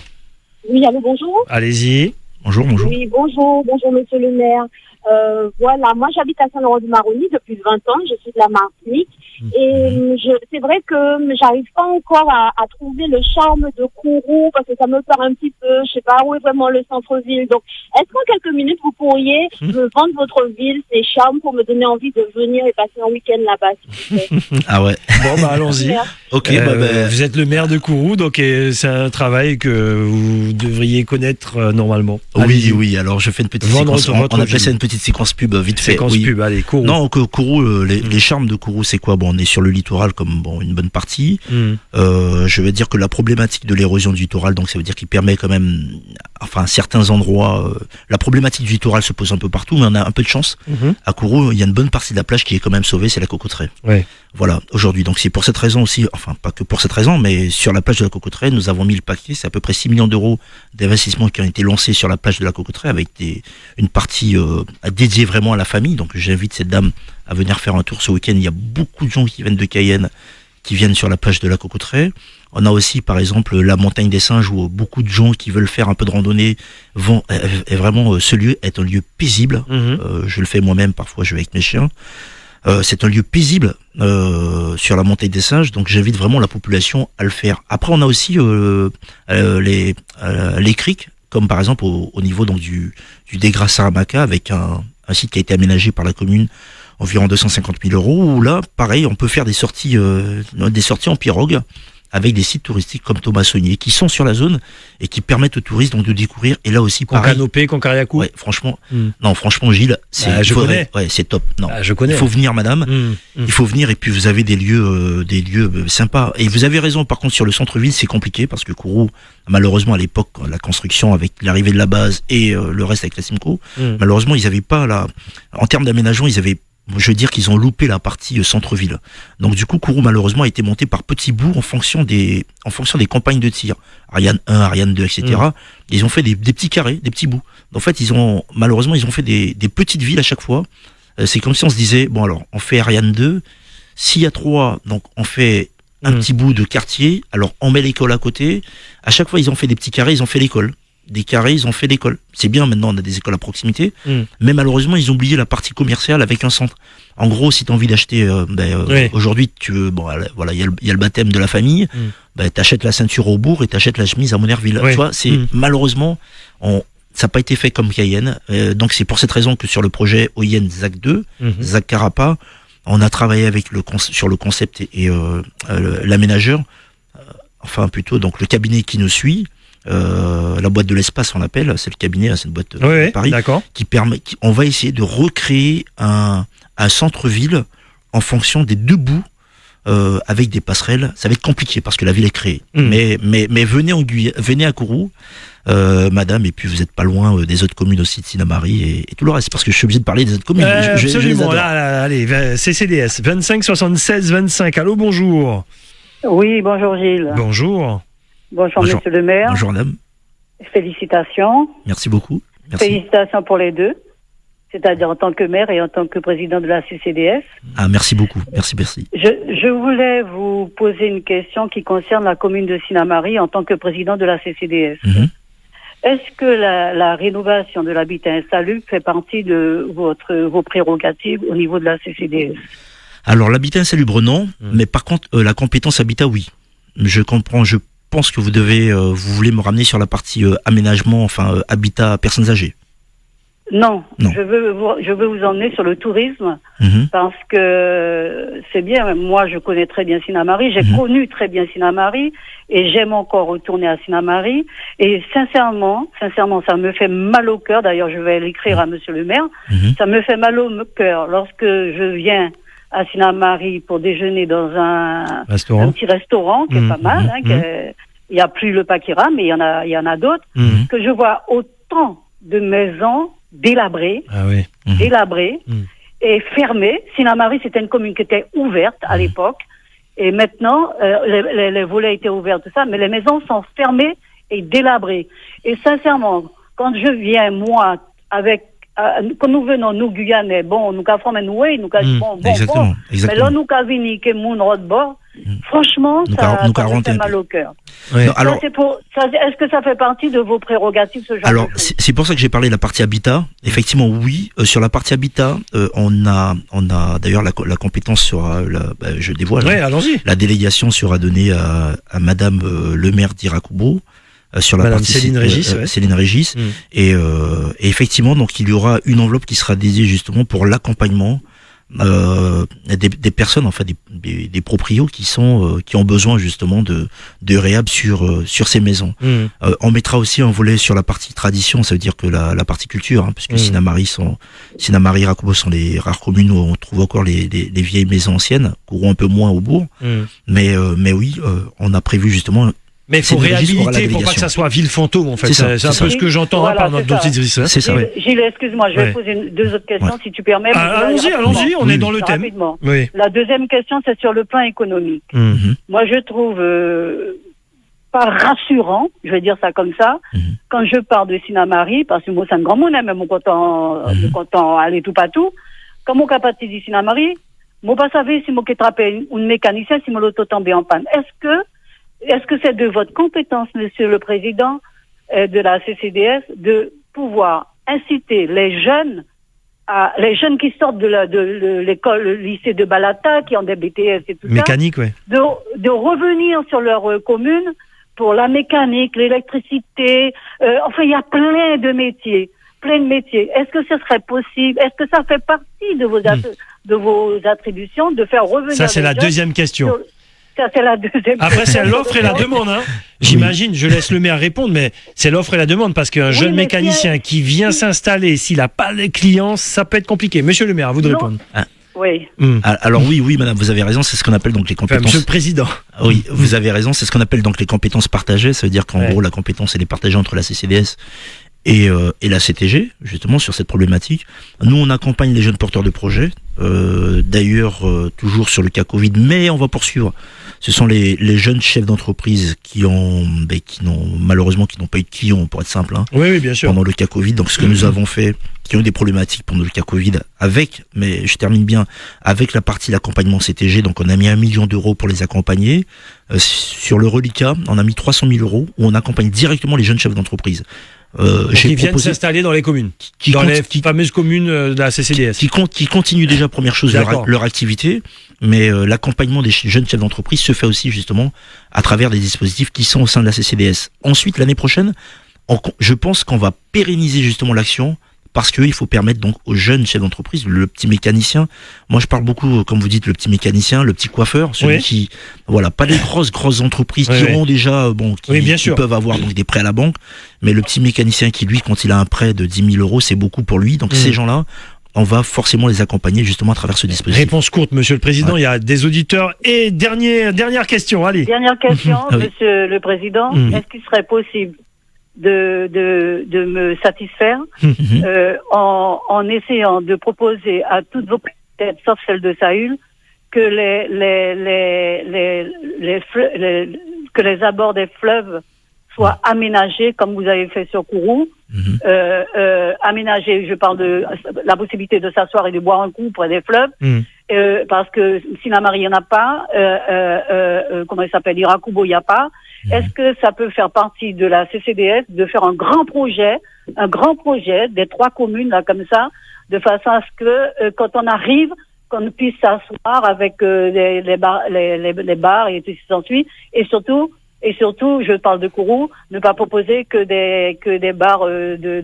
Oui, allô, bonjour. Allez-y. Bonjour. Oui, bonjour, monsieur le maire. Moi j'habite à Saint-Laurent-du-Maroni depuis 20 ans, je suis de la Martinique. Et c'est vrai que j'arrive pas encore à trouver le charme de Kourou parce que ça me perd un petit peu, je sais pas où est vraiment le centre-ville. Donc, est-ce qu'en quelques minutes vous pourriez me vendre votre ville, ses charmes pour me donner envie de venir et passer un week-end là-bas, s'il vous plaît. Ah ouais. Bon, allons-y. Ok. Vous êtes le maire de Kourou, donc c'est un travail que vous devriez connaître normalement. Oui. Alors je fais une petite séquence. On appelle ça une petite séquence pub vite fait. Séquence pub, allez, Kourou. Non, Kourou, les charmes de Kourou, c'est quoi? On est sur le littoral comme une bonne partie. Je vais dire que la problématique de l'érosion du littoral, donc ça veut dire qu'il permet quand même, à certains endroits, la problématique du littoral se pose un peu partout, mais on a un peu de chance. À Kourou, il y a une bonne partie de la plage qui est quand même sauvée, c'est la Cocotteraie. Ouais. Voilà, aujourd'hui. Donc c'est pour cette raison aussi, pas que pour cette raison, mais sur la plage de la Cocotteraie, nous avons mis le paquet, c'est à peu près 6 millions d'euros d'investissement qui ont été lancés sur la plage de la Cocotteraie avec une partie dédiée vraiment à la famille. Donc j'invite cette dame à venir faire un tour ce week-end. Il y a beaucoup de gens qui viennent de Cayenne, qui viennent sur la plage de la Cocotteraie. On a aussi, par exemple, la montagne des Singes où beaucoup de gens qui veulent faire un peu de randonnée vont. Et vraiment, ce lieu est un lieu paisible. Je le fais moi-même, parfois je vais avec mes chiens. C'est un lieu paisible sur la montagne des Singes, donc j'invite vraiment la population à le faire. Après, on a aussi les criques, comme par exemple au niveau donc du Dégras Saramaka, avec un site qui a été aménagé par la commune, environ 250 000 euros, où là, pareil, on peut faire des sorties en pirogue avec des sites touristiques comme Thomas Saunier qui sont sur la zone et qui permettent aux touristes donc de découvrir. Et là aussi, pareil. Canopé, Concariacou. Ouais, franchement, non, franchement, Gilles, je connais. Ouais, c'est top. Non, je connais. Il faut venir, madame. Il faut venir et puis vous avez des lieux sympas. Et vous avez raison. Par contre, sur le centre-ville, c'est compliqué parce que Kourou, malheureusement, à l'époque, la construction avec l'arrivée de la base et le reste avec la Simco, malheureusement, ils avaient pas en termes d'aménagement, je veux dire qu'ils ont loupé la partie centre-ville. Donc du coup, Kourou malheureusement a été monté par petits bouts en fonction des campagnes de tir. Ariane 1, Ariane 2, etc. Ils ont fait des petits carrés, des petits bouts. En fait, ils ont fait des petites villes à chaque fois. C'est comme si on se disait, bon alors, on fait Ariane 2, s'il y a 3, donc on fait un petit bout de quartier, alors on met l'école à côté. À chaque fois, ils ont fait des petits carrés, ils ont fait l'école. Des carrés, ils ont fait l'école. C'est bien, maintenant on a des écoles à proximité, mais malheureusement ils ont oublié la partie commerciale avec un centre. En gros, si tu as envie d'acheter, aujourd'hui, voilà, il y a le baptême de la famille, t'achètes la ceinture au bourg et t'achètes la chemise à Monerville. Tu vois, c'est malheureusement, ça n'a pas été fait comme Cayenne. Donc c'est pour cette raison que sur le projet OIN ZAC 2, ZAC Carapa, on a travaillé avec sur le concept et l'aménageur, enfin plutôt donc le cabinet qui nous suit. La boîte de l'espace on l'appelle, c'est le cabinet, c'est une boîte de Paris, on va essayer de recréer un centre-ville en fonction des deux bouts avec des passerelles. Ça va être compliqué parce que la ville est créée, mais venez à Kourou, madame, et puis vous êtes pas loin des autres communes aussi de Sinamari et tout le reste, parce que je suis obligé de parler des autres communes. Absolument, allez, CCDS 25 76 25. Allô, bonjour. Oui, bonjour Gilles. Bonjour. Bonjour monsieur le maire. Bonjour madame. Félicitations. Merci beaucoup. Merci. Félicitations pour les deux, c'est-à-dire en tant que maire et en tant que président de la CCDS. Ah, merci beaucoup. Merci. Je voulais vous poser une question qui concerne la commune de Sinamari en tant que président de la CCDS. Est-ce que la rénovation de l'habitat insalubre fait partie de vos prérogatives au niveau de la CCDS? Alors l'habitat insalubre non, mais par contre la compétence habitat oui. Je pense que vous voulez me ramener sur la partie aménagement, enfin habitat personnes âgées. Non. Je veux vous emmener sur le tourisme parce que c'est bien. Moi, je connais très bien Sinamari. J'ai connu très bien Sinamari et j'aime encore retourner à Sinamari. Et sincèrement, ça me fait mal au cœur. D'ailleurs, je vais l'écrire à Monsieur le maire. Ça me fait mal au cœur lorsque je viens à Sinamari pour déjeuner dans un petit restaurant qui est pas mal. Il n'y a plus le Pakira, mais il y en a d'autres. Que je vois autant de maisons délabrées, et fermées. Sinamari, c'était une commune qui était ouverte à l'époque. Et maintenant, les volets étaient ouverts, tout ça, mais les maisons sont fermées et délabrées. Et sincèrement, quand je viens, moi, quand nous venons, nous Guyanais, bon, nous avons fait nous bon, exactement. Mais là, nous avons venu que mon bord, franchement, ça me fait mal au cœur. Ouais. Alors, est-ce que ça fait partie de vos prérogatives, ce genre alors, de choses? c'est pour ça que j'ai parlé de la partie habitat. Effectivement, oui. Sur la partie habitat, on a d'ailleurs la compétence sera, je dévoile. Ouais, allons-y. La délégation sera donnée à Madame le maire d'Irakoubo. Sur la Madame partie Céline Régis. Et effectivement, donc il y aura une enveloppe qui sera dédiée justement pour l'accompagnement des personnes, enfin des proprios qui ont besoin justement de réhab sur ces maisons. On mettra aussi un volet sur la partie tradition, ça veut dire que la partie culture, puisque Sinamari et Rakoubo sont les rares communes où on trouve encore les vieilles maisons anciennes, ou un peu moins au bourg. Mais oui, on a prévu justement. Mais il faut réhabiliter pour pas que ça soit ville fantôme, en fait. C'est un peu ce que j'entends par notre auditrice. C'est ça. Gilles, excuse-moi, je vais poser deux autres questions, si tu permets. Allons-y, on est dans le thème. Oui. La deuxième question, c'est sur le plan économique. Moi, je trouve pas rassurant, je vais dire ça comme ça, quand je pars de Sinamari, parce que moi, c'est un grand monde, même mon content aller tout partout. Quand mon capacité de Sinamari, moi, pas savoir si moi qui trappé une mécanicien, si mon l'auto tombé en panne. Est-ce que c'est de votre compétence, Monsieur le Président de la CCDS, de pouvoir inciter les jeunes qui sortent de l'école, le lycée de Balata, qui ont des BTS et tout mécanique, de revenir sur leur commune pour la mécanique, l'électricité. Enfin, il y a plein de métiers. Est-ce que ce serait possible? Est-ce que ça fait partie de vos attributions de faire revenir? Ça, c'est la deuxième question. Ça, c'est la deuxième. Après, c'est l'offre et la demande. Hein. J'imagine, je laisse le maire répondre, mais c'est l'offre et la demande parce qu'un jeune mécanicien qui vient s'installer, s'il n'a pas les clients, ça peut être compliqué. Monsieur le maire, à vous de répondre. Oui. Alors oui, madame, vous avez raison, c'est ce qu'on appelle donc les compétences. Monsieur le président. Oui, vous avez raison, c'est ce qu'on appelle donc les compétences partagées. Ça veut dire qu'en gros, la compétence elle est partagée entre la CCDS et la CTG, justement, sur cette problématique. Nous, on accompagne les jeunes porteurs de projets, d'ailleurs, toujours sur le cas Covid, mais on va poursuivre. Ce sont les jeunes chefs d'entreprise qui n'ont pas eu de clients, pour être simple, hein, oui, bien sûr. pendant le cas Covid. Donc, ce que nous avons fait, qui ont eu des problématiques pendant le cas Covid, mais je termine bien, avec la partie l'accompagnement CTG, donc on a mis 1 million d'euros pour les accompagner. Sur le reliquat, on a mis 300 000 euros, où on accompagne directement les jeunes chefs d'entreprise. Qui viennent s'installer dans les communes, dans les fameuses communes de la CCDS. Qui continuent déjà, première chose, leur activité, mais l'accompagnement des jeunes chefs d'entreprise se fait aussi justement à travers des dispositifs qui sont au sein de la CCDS. Ensuite, l'année prochaine, je pense qu'on va pérenniser justement l'action, parce qu'il faut permettre donc aux jeunes chefs d'entreprise, le petit mécanicien, moi je parle beaucoup, comme vous dites, le petit mécanicien, le petit coiffeur, celui qui, pas les grosses entreprises qui ont déjà, qui peuvent avoir donc des prêts à la banque, mais le petit mécanicien qui, lui, quand il a un prêt de 10 000 euros, c'est beaucoup pour lui. Donc ces gens-là, on va forcément les accompagner justement à travers ce dispositif. Réponse courte, monsieur le président, il y a des auditeurs. Et dernière question, allez. Dernière question, monsieur le président, est-ce qu'il serait possible de me satisfaire en essayant de proposer à toutes vos têtes, sauf celle de Saül, que les abords des fleuves soient aménagés comme vous avez fait sur Kourou. Aménagés, je parle de la possibilité de s'asseoir et de boire un coup près des fleuves. Parce que Sinamari, il n'y en a pas. Comment il s'appelle, Irakubo, il n'y a pas. Est-ce que ça peut faire partie de la CCDS de faire un grand projet des 3 communes là comme ça, de façon à ce que quand on arrive, qu'on puisse s'asseoir avec les bars et tout ce qui s'ensuit, et surtout, je parle de Kourou, ne pas proposer que des bars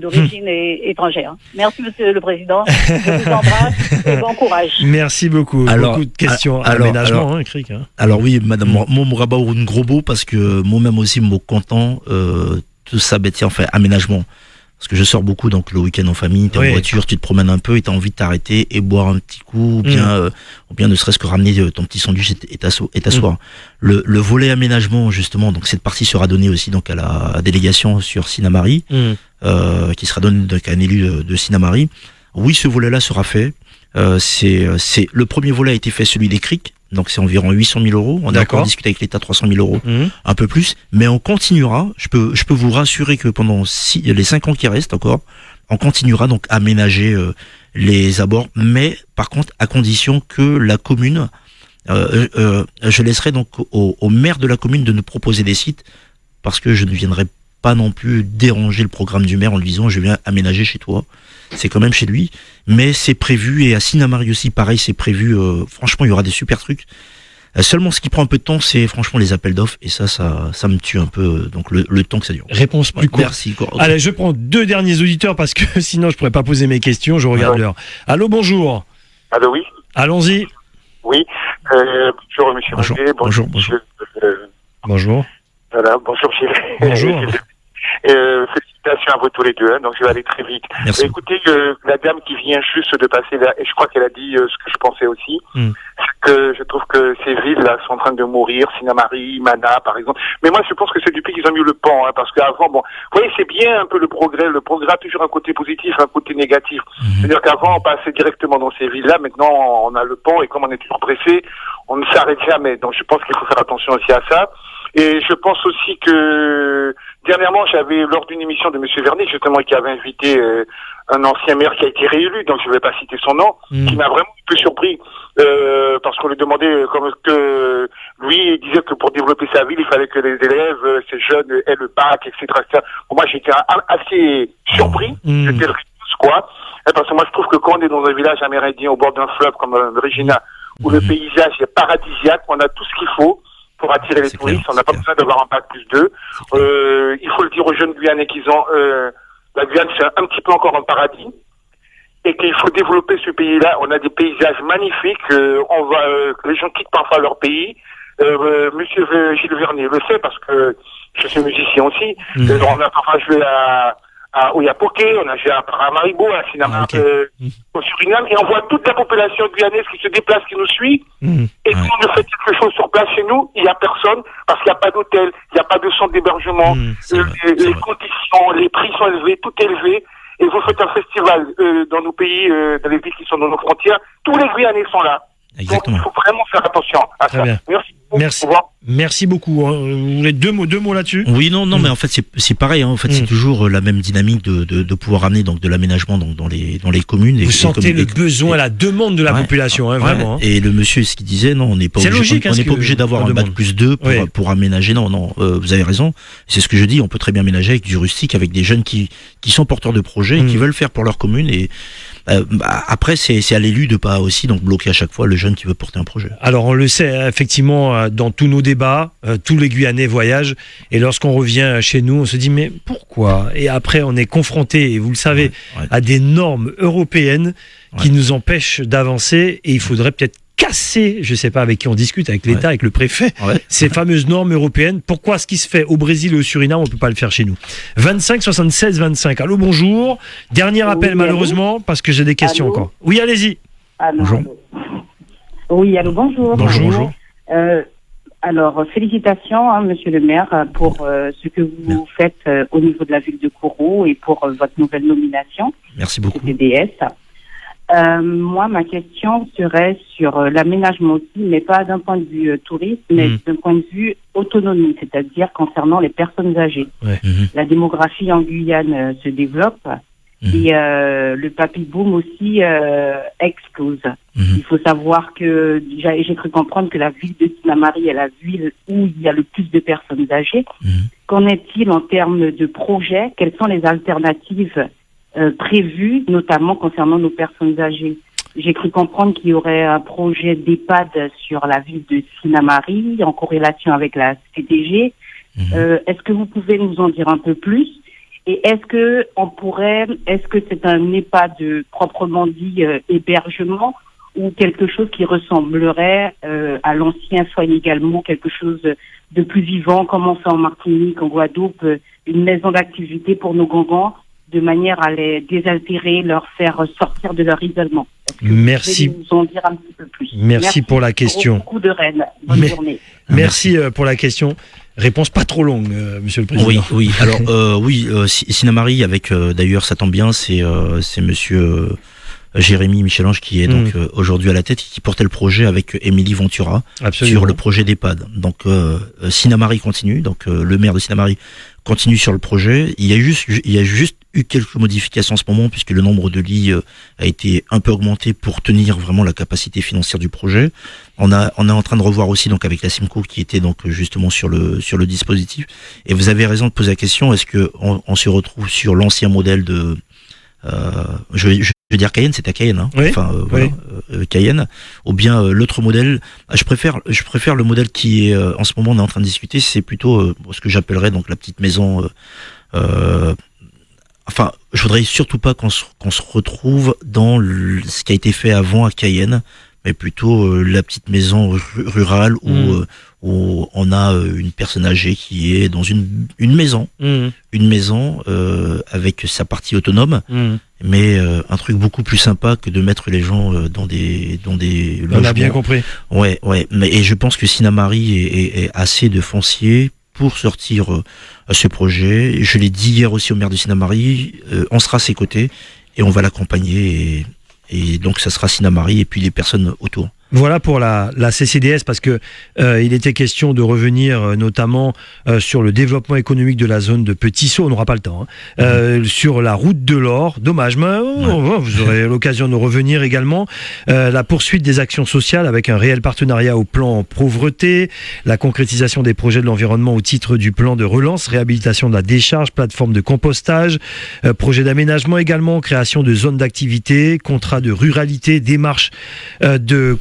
d'origine étrangère. Merci, monsieur le président. Je vous embrasse et bon courage. Merci beaucoup. Beaucoup de questions à l'aménagement, Cric. Alors oui, madame, moi, Mouraba ou une gros beau, parce que moi-même aussi, me content, tout ça, aménagement. Parce que je sors beaucoup, donc le week-end en famille, t'es en voiture, tu te promènes un peu et t'as envie de t'arrêter et boire un petit coup, ou bien ne serait-ce que ramener ton petit sandwich et t'asseoir. Le volet aménagement, justement, donc cette partie sera donnée aussi donc à la délégation sur Sinamari, qui sera donnée donc à un élu de Sinamari. Oui, ce volet-là sera fait. Le premier volet a été fait, celui des criques. Donc c'est environ 800 000 euros. On a encore discuté avec l'État 300 000 euros, un peu plus. Mais on continuera. Je peux vous rassurer que pendant les 5 ans qui restent encore, on continuera donc à aménager les abords. Mais par contre, à condition que la commune, je laisserai donc au maire de la commune de nous proposer des sites, parce que je ne viendrai pas non plus déranger le programme du maire en lui disant je viens aménager chez toi. C'est quand même chez lui, mais c'est prévu, et à Sinamari aussi pareil, c'est prévu. Franchement, il y aura des super trucs. Seulement, ce qui prend un peu de temps, c'est franchement les appels d'offres, et ça me tue un peu, donc le temps que ça dure. Réponse plus courte. Merci. Allez, je prends 2 derniers auditeurs parce que sinon je pourrais pas poser mes questions. Je regarde l'heure. Allô, bonjour. Allô, oui. Allons-y. Oui. Bonjour, monsieur. Bonjour. Bonjour. Voilà, bonjour, Gilles. Bonjour. Félicitations à vous tous les deux, donc je vais aller très vite. Merci. Écoutez, la dame qui vient juste de passer là, et je crois qu'elle a dit ce que je pensais aussi, c'est que je trouve que ces villes-là sont en train de mourir, Sinamari, Mana, par exemple. Mais moi, je pense que c'est depuis qu'ils ont mis le pont, parce qu'avant, vous voyez, c'est bien un peu le progrès a toujours un côté positif, un côté négatif. C'est-à-dire qu'avant, on passait directement dans ces villes-là, maintenant, on a le pont, et comme on est toujours pressé, on ne s'arrête jamais. Donc, je pense qu'il faut faire attention aussi à ça. Et je pense aussi que dernièrement, j'avais lors d'une émission de Monsieur Vernet, justement, qui avait invité un ancien maire qui a été réélu, donc je ne vais pas citer son nom, qui m'a vraiment un peu surpris, parce qu'on lui demandait comme que lui il disait que pour développer sa ville, il fallait que les élèves, ces jeunes, aient le bac, etc. Bon, moi, j'étais assez surpris, j'étais le réponse, quoi. Parce que moi, je trouve que quand on est dans un village amérindien au bord d'un fleuve comme Regina, où le paysage est paradisiaque, on a tout ce qu'il faut pour attirer les touristes, on n'a pas besoin d'avoir un bac plus 2. Il faut le dire aux jeunes Guyanais qu'ils ont, la Guyane c'est un petit peu encore un paradis, et qu'il faut développer ce pays-là. On a des paysages magnifiques, les gens quittent parfois leur pays, Monsieur Gilles Vernier le sait parce que je suis musicien aussi. On a parfois joué à Oyapoke, on a joué à Paramaribo, à Sinamar, au Suriname, et on voit toute la population guyanaise qui se déplace, qui nous suit. Et quand on fait quelque chose sur place chez nous, il n'y a personne, parce qu'il n'y a pas d'hôtel, il n'y a pas de centre d'hébergement, les conditions, les prix sont élevés, tout est élevé. Et vous faites un festival dans nos pays, dans les villes qui sont dans nos frontières, tous les Guyanais sont là. Exactement. Donc il faut vraiment faire attention à ça. Bien. Merci beaucoup. Vous voulez deux mots là-dessus? Oui, non, mais en fait c'est pareil. En fait, c'est toujours la même dynamique de pouvoir amener donc de l'aménagement dans les communes. Vous sentez le besoin, la demande de la population, vraiment. Et le monsieur, ce qu'il disait, non, on n'est pas obligé d'avoir un bac plus 2 pour aménager. Non, vous avez raison. C'est ce que je dis. On peut très bien aménager avec du rustique, avec des jeunes qui sont porteurs de projets et qui veulent faire pour leur commune. Et après, c'est à l'élu de pas aussi donc bloquer à chaque fois le jeune qui veut porter un projet. Alors on le sait effectivement dans tous nos débats, tous les Guyanais voyagent et lorsqu'on revient chez nous, on se dit mais pourquoi? Et après on est confronté, et vous le savez, à des normes européennes qui nous empêchent d'avancer et il faudrait peut-être casser, je sais pas avec qui on discute, avec l'État, avec le préfet, ces fameuses normes européennes. Pourquoi ce qui se fait au Brésil et au Suriname, on peut pas le faire chez nous? 25 76 25. Allô, bonjour. Dernier appel malheureusement parce que j'ai des questions encore. Oui, allez-y. Bonjour. Oui, allô, bonjour. Bonjour. Alors, félicitations, monsieur le maire, pour ce que vous faites au niveau de la ville de Kourou et pour votre nouvelle nomination. Merci beaucoup. CDS. Moi, ma question serait sur l'aménagement aussi, mais pas d'un point de vue touriste, mais d'un point de vue autonomie, c'est-à-dire concernant les personnes âgées. La démographie en Guyane se développe et le papy-boom aussi explose. Il faut savoir que j'ai cru comprendre que la ville de Sinamari est la ville où il y a le plus de personnes âgées. Qu'en est-il en termes de projets? Quelles sont les alternatives prévues, notamment concernant nos personnes âgées? J'ai cru comprendre qu'il y aurait un projet d'EHPAD sur la ville de Sinamari en corrélation avec la CDG. Est-ce que vous pouvez nous en dire un peu plus? Et est-ce que c'est un EHPAD proprement dit hébergement ou quelque chose qui ressemblerait à l'ancien soin également, quelque chose de plus vivant, comme on fait en Martinique, en Guadeloupe, une maison d'activité pour nos gangans, de manière à les désaltérer, leur faire sortir de leur isolement. Merci. Vous pouvez nous en dire un petit peu plus. Merci pour la question. Beaucoup de Rennes. Bonne journée. Merci pour la question. Réponse pas trop longue, monsieur le président. Oui. Alors, Sinamari, avec d'ailleurs, ça tombe bien, c'est monsieur Jérémy Michel-Ange qui est donc aujourd'hui à la tête et qui portait le projet avec Émilie Ventura sur le projet d'EHPAD. Donc Sinamari continue, donc le maire de Sinamari continue sur le projet. Il y a juste eu quelques modifications en ce moment puisque le nombre de lits a été un peu augmenté pour tenir vraiment la capacité financière du projet. On est en train de revoir aussi donc avec la Simco qui était donc justement sur le dispositif. Et vous avez raison de poser la question, est-ce que on se retrouve sur l'ancien modèle de je veux dire Cayenne, c'était à Cayenne, hein. Oui, Cayenne, ou bien l'autre modèle. Je préfère le modèle qui est en ce moment on est en train de discuter, c'est plutôt ce que j'appellerais donc la petite maison. Enfin, je voudrais surtout pas qu'on se retrouve dans ce qui a été fait avant à Cayenne, mais plutôt la petite maison rurale où on a une personne âgée qui est dans une maison, avec sa partie autonome, mais un truc beaucoup plus sympa que de mettre les gens dans des logements. On a bien compris. Ouais, et je pense que Sinamari est assez de foncier pour sortir ce projet. Je l'ai dit hier aussi au maire de Sinamari, on sera à ses côtés et on va l'accompagner et donc ça sera Sinamari et puis les personnes autour. Voilà pour la CCDS, parce que il était question de revenir notamment sur le développement économique de la zone de Petit-Saut, on n'aura pas le temps, sur la route de l'or, dommage, mais vous aurez l'occasion de revenir également, la poursuite des actions sociales avec un réel partenariat au plan pauvreté, la concrétisation des projets de l'environnement au titre du plan de relance, réhabilitation de la décharge, plateforme de compostage, projet d'aménagement également, création de zones d'activité, contrat de ruralité, démarche de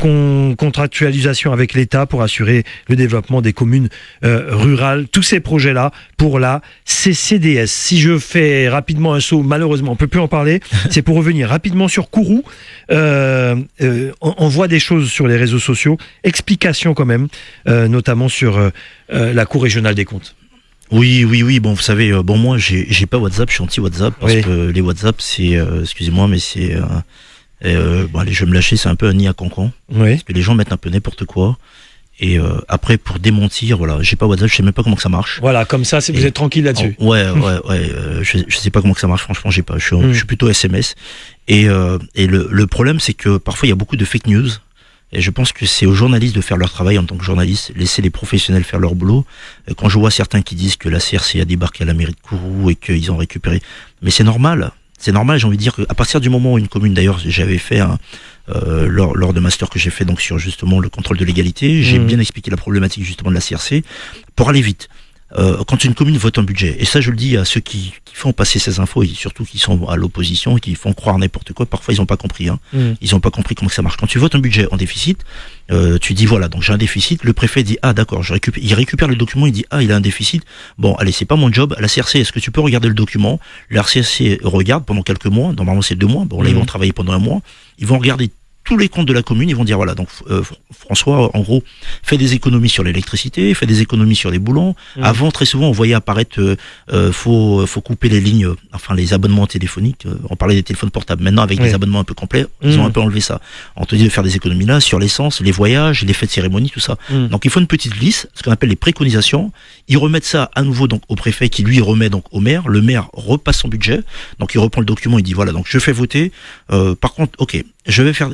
contractualisation avec l'État pour assurer le développement des communes rurales. Tous ces projets-là pour la CCDS. Si je fais rapidement un saut, malheureusement, on peut plus en parler. C'est pour revenir rapidement sur Kourou. On voit des choses sur les réseaux sociaux. Explications quand même, notamment sur la Cour régionale des comptes. Oui. Bon, vous savez, moi, j'ai pas WhatsApp, je suis anti-WhatsApp parce que les WhatsApp, c'est, excusez-moi, mais c'est, allez, je vais me lâcher, c'est un peu un nid à cancan. Parce que les gens mettent un peu n'importe quoi. Et après, pour démentir, voilà, j'ai pas WhatsApp, je sais même pas comment que ça marche. Voilà, comme ça, vous êtes tranquille là-dessus. Je sais pas comment que ça marche, franchement, j'ai pas. Je suis plutôt SMS. Et le problème, c'est que parfois, il y a beaucoup de fake news. Et je pense que c'est aux journalistes de faire leur travail en tant que journalistes, laisser les professionnels faire leur boulot. Quand je vois certains qui disent que la CRC a débarqué à la mairie de Kourou et qu'ils ont récupéré, mais c'est normal. C'est normal, j'ai envie de dire qu'à partir du moment où une commune, d'ailleurs, j'avais fait lors de master que j'ai fait donc sur justement le contrôle de légalité, j'ai bien expliqué la problématique justement de la CRC pour aller vite. Quand une commune vote un budget, et ça je le dis à ceux qui font passer ces infos, et surtout qui sont à l'opposition, et qui font croire n'importe quoi, parfois ils n'ont pas compris. Ils n'ont pas compris comment ça marche. Quand tu votes un budget en déficit, tu dis voilà, donc j'ai un déficit, le préfet dit ah d'accord, il récupère le document, il dit ah il a un déficit, bon allez c'est pas mon job, la CRC est-ce que tu peux regarder le document, la CRC regarde pendant quelques mois, normalement c'est 2 mois, bon là ils vont travailler pendant 1 mois, ils vont regarder tous les comptes de la commune, ils vont dire voilà, donc François, en gros, fait des économies sur l'électricité, fait des économies sur les boulons. Avant, très souvent, on voyait apparaître faut couper les lignes, enfin les abonnements téléphoniques. On parlait des téléphones portables. Maintenant, avec des abonnements un peu complets, ils ont un peu enlevé ça. On te dit de faire des économies là sur l'essence, les voyages, les fêtes de cérémonie, tout ça. Donc il faut une petite liste, ce qu'on appelle les préconisations. Ils remettent ça à nouveau donc au préfet, qui lui remet donc au maire. Le maire repasse son budget, donc il reprend le document, il dit voilà, donc je fais voter. Par contre, ok, je vais faire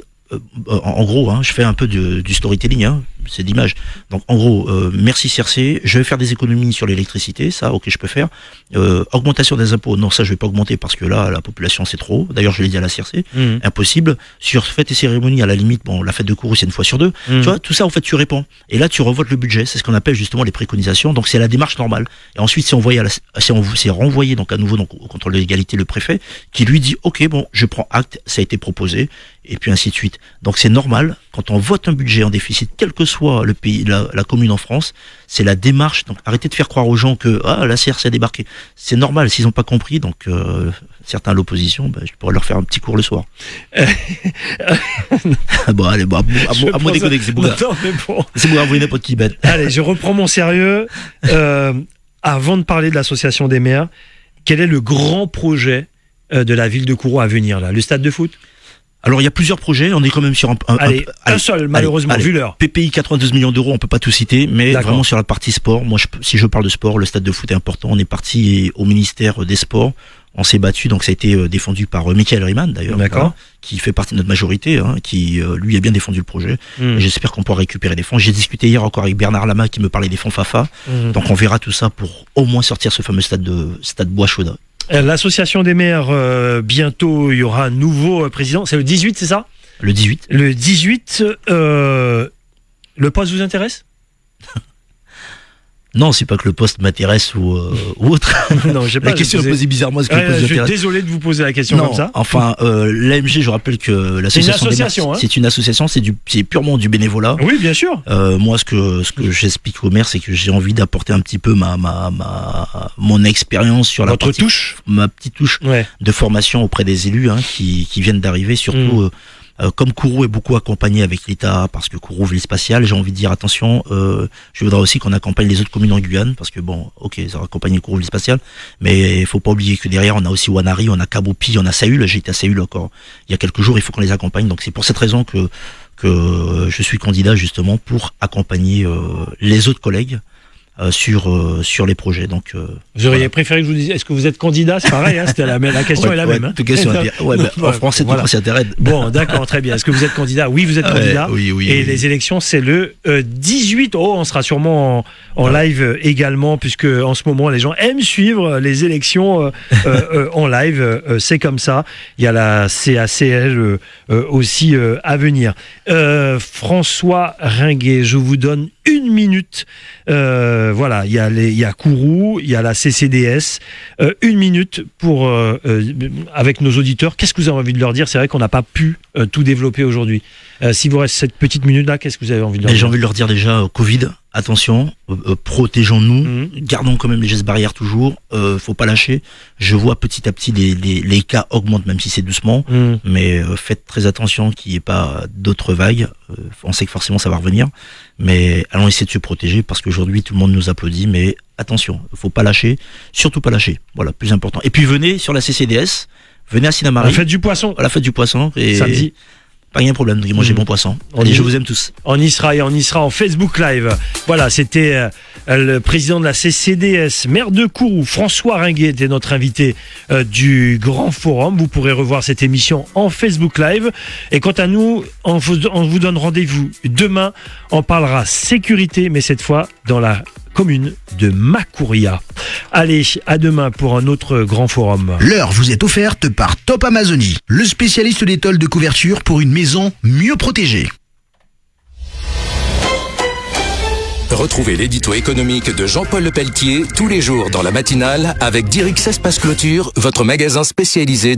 en gros, je fais un peu du storytelling, c'est d'image. Donc en gros, merci CRC, je vais faire des économies sur l'électricité, ça, ok, je peux faire. Augmentation des impôts, non, ça je vais pas augmenter parce que là, la population c'est trop. D'ailleurs, je l'ai dit à la CRC, impossible. Sur fêtes et cérémonies, à la limite, bon, la fête de Kourou c'est 1 fois sur 2. Tu vois, tout ça en fait tu réponds. Et là, tu revotes le budget, c'est ce qu'on appelle justement les préconisations. Donc c'est la démarche normale. Et ensuite, c'est renvoyé donc à nouveau donc au contrôle de l'égalité le préfet, qui lui dit, ok, bon, je prends acte, ça a été proposé. Et puis ainsi de suite. Donc c'est normal, quand on vote un budget en déficit, quel que soit le pays, la commune en France, c'est la démarche. Donc arrêtez de faire croire aux gens que la CRC a débarqué. C'est normal, s'ils n'ont pas compris, donc certains à l'opposition, je pourrais leur faire un petit cours le soir. Bon, allez, à moins déconner que c'est Bouga. C'est Bouga, vous n'importe qui bête. Allez, je reprends mon sérieux. Avant de parler de l'association des maires, quel est le grand projet de la ville de Kourou à venir là? Le stade de foot? Alors il y a plusieurs projets, on est quand même sur un seul malheureusement, vu l'heure. PPI 92 millions d'euros, on peut pas tout citer, mais vraiment sur la partie sport, moi si je parle de sport, le stade de foot est important, on est parti au ministère des Sports, on s'est battu, donc ça a été défendu par Michael Riemann d'ailleurs, qui fait partie de notre majorité, qui lui a bien défendu le projet, et j'espère qu'on pourra récupérer des fonds. J'ai discuté hier encore avec Bernard Lama qui me parlait des fonds FAFA, donc on verra tout ça pour au moins sortir ce fameux stade Bois-Chauda. L'association des maires, bientôt il y aura un nouveau président, c'est le 18, c'est ça? Le 18. Le 18, le poste vous intéresse? Non, c'est pas que le poste m'intéresse ou autre. Non, j'ai pas. La question est posée bizarrement. Est-ce que le poste je suis désolé de vous poser la question comme ça. Enfin, l'AMG, je rappelle que l'association des maires, c'est une association, c'est purement du bénévolat. Oui, bien sûr. Moi, ce que j'explique aux maires, c'est que j'ai envie d'apporter un petit peu mon expérience sur ma petite touche de formation auprès des élus qui viennent d'arriver, surtout. Comme Kourou est beaucoup accompagné avec l'État, parce que Kourou ville spatiale, j'ai envie de dire attention, je voudrais aussi qu'on accompagne les autres communes en Guyane, parce que bon, ok, ça va accompagner Kourou ville spatiale, mais il faut pas oublier que derrière on a aussi Wanari, on a Kabopi, on a Saül, j'ai été à Saül encore il y a quelques jours, il faut qu'on les accompagne, donc c'est pour cette raison que je suis candidat justement pour accompagner les autres collègues sur les projets. Donc vous auriez préféré que je vous dise, est-ce que vous êtes candidat? C'est pareil, c'était la question est la même. En français, tout c'est intérêt. Bon, d'accord, très bien. Est-ce que vous êtes candidat? Oui, vous êtes candidat. Oui. Et les élections, c'est le 18. Oh, on sera sûrement en live également, puisque en ce moment, les gens aiment suivre les élections en live. C'est comme ça. Il y a la CACL aussi à venir. François Ringuet, je vous donne 1 minute. Voilà, il y a Kourou, il y a la CCDS. 1 minute pour avec nos auditeurs. Qu'est-ce que vous avez envie de leur dire? C'est vrai qu'on n'a pas pu tout développer aujourd'hui. Si vous reste cette petite minute-là, qu'est-ce que vous avez envie de leur dire? J'ai envie de leur dire déjà, Covid, attention, protégeons-nous, gardons quand même les gestes barrières toujours, faut pas lâcher. Je vois petit à petit les cas augmentent, même si c'est doucement, mais faites très attention qu'il n'y ait pas d'autres vagues. On sait que forcément ça va revenir, mais allons essayer de se protéger parce qu'aujourd'hui tout le monde nous applaudit, mais attention, faut pas lâcher, surtout pas lâcher. Voilà, plus important. Et puis venez sur la CCDS, venez à Sinamari. La fête du poisson. La fête du poisson. Et samedi. Pas de problème, mangez bon poisson. Allez, je vous aime tous. On y sera en Facebook Live. Voilà, c'était le président de la CCDS, maire de Kourou, François Ringuet était notre invité du Grand Forum. Vous pourrez revoir cette émission en Facebook Live. Et quant à nous, on vous donne rendez-vous demain. On parlera sécurité, mais cette fois dans la commune de Macouria. Allez, à demain pour un autre Grand Forum. L'heure vous est offerte par Top Amazonie, le spécialiste des tôles de couverture pour une maison mieux protégée. Retrouvez l'édito économique de Jean-Paul Lepelletier tous les jours dans la matinale avec Dirix Espace Clôture, votre magasin spécialisé